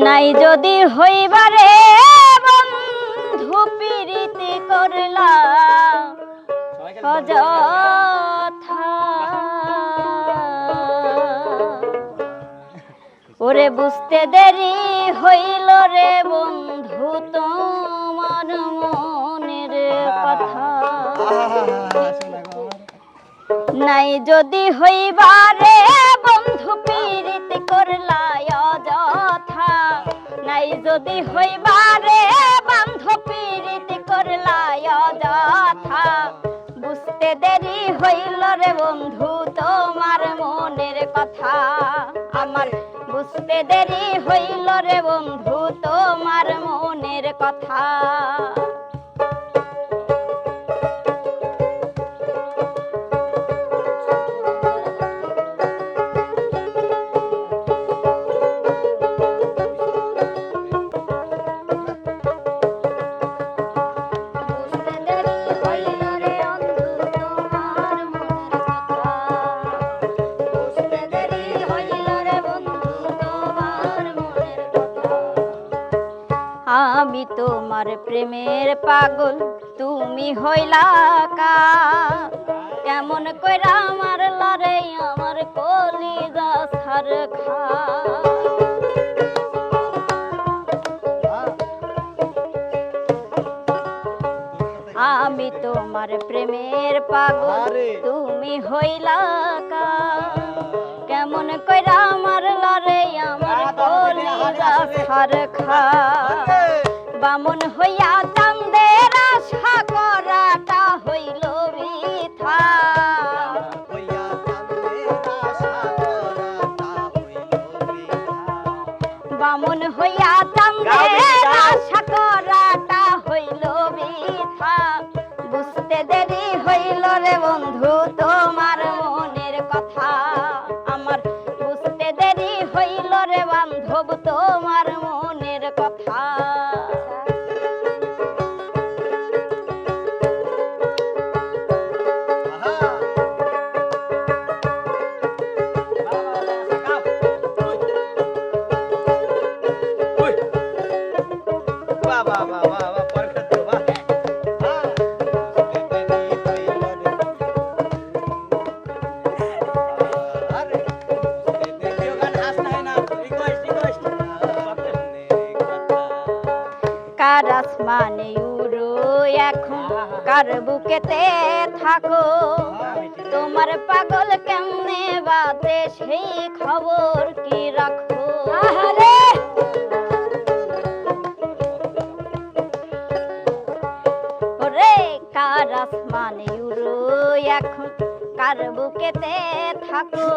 নাই যদি হইবারে বন্ধু প্রীতি করলা অযথা, ওরে বুঝতে দেরি হইল রে বন্ধু তোমার মনের কথা। নাই যদি হইবারে বন্ধু প্রীতি করলা অযথা, নাই যদি হইবারে বন্ধু প্রীতি করলা অযথা, বুঝতে দেরি হইল রে বন্ধু তোমার মনের কথা। আমার বুঝতে দেরি হইল রে বন্ধু তোমার মনের কথা। আমি তোমার প্রেমের পাগল, তুমি হইলা কার? কেমন কইরা আমার লড়ে আমার কলিজা ছারখা। আমি তোমার প্রেমের পাগল, তুমি হইলা কার? কেমন কইরা আমার লড়ে আমার কলিজা ছারখা। বামন হইয়া চাঁদের আশা করাটা হইল বৃথা। বামন হইয়া চাঁদের আশা করাটা হইল বৃথা। বুঝতে দেরি হইল রে বন্ধু তোমার মনের কথা। আমার বুঝতে দেরি হইল রে বান্ধব তোমার মনের কথা। কার আসমানে উড়ো এখন কার বুকেতে থাকো, তোমার পাগল কেমনে বাতে সেই খবর কি রাখো। ওরে কার আসমানে উড়ো এখন কার বুকেতে থাকো,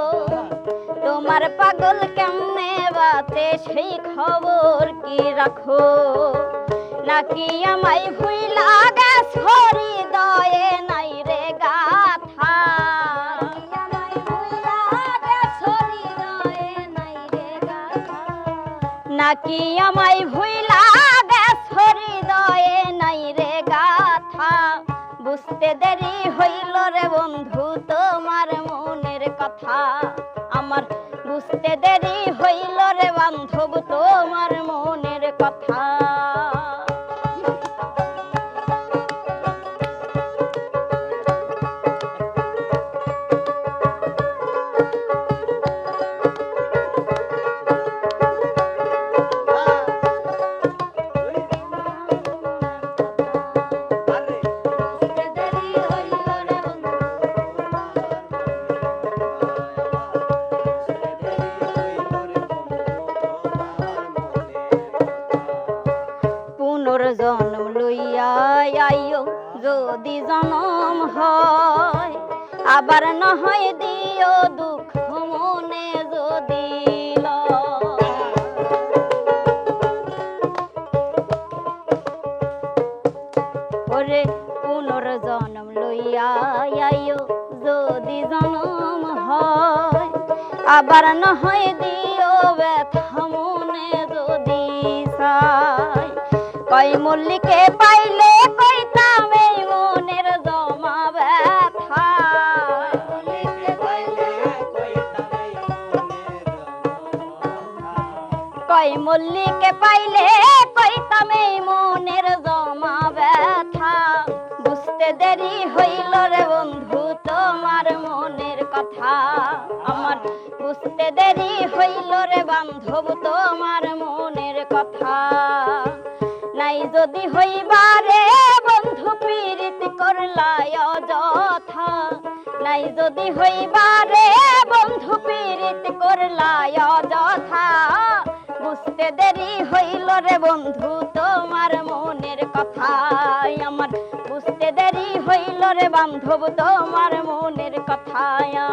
তোমার পাগল কেমনে বাতে সেই খবর কি রাখো। নাকি আমায় ভুইলা গেছো হৃদয়ে নাই রে গাথা। নাকি আমায় ভুইলা গেছো হৃদয়ে নাই রে গাথা। বুঝতে দেরি হইল রে বন্ধু তোমার মনের কথা। আমার বুঝতে দেরি হইল রে বান্ধব তোমার মনের কথা। জন্ম লইয়া আইও যদি জনম হয়, আবার না হয় দিও দুঃখ মনে যদি ওরে পুনর্জন্ম লইয়া আইও যদি জনম হয়, আবার না হয় দিও ব্যথা মনে যদি চাই। কই মল্লিকে পাইলে কইতাম এই মনের জমা ব্যথা। কয় মল্লিকে পাইলে কইতাম এই মনের জমা ব্যথা বুঝতে দেরি হইল রে বন্ধু তোমার মনের কথা আমার বুঝতে দেরি হইল রে বান্ধব তোমার মনের কথা নাই যদি হইবারে বন্ধু পীড়িত করলাই অযথা নাই যদি হইবারে বন্ধু পীড়িত করলাই অযথা বুঝতে দেরি হইল রে বন্ধু তোমার মনের কথা আমার বুঝতে দেরি হইল রে বান্ধব তোমার মনের কথা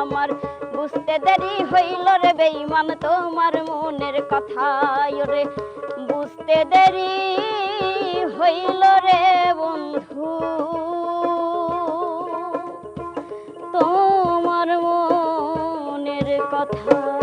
আমার বুঝতে দেরি হইল রে বেঈমান তোমার মনের কথা রে বুঝতে দেরি হইল রে বন্ধু তোমার মনের কথা।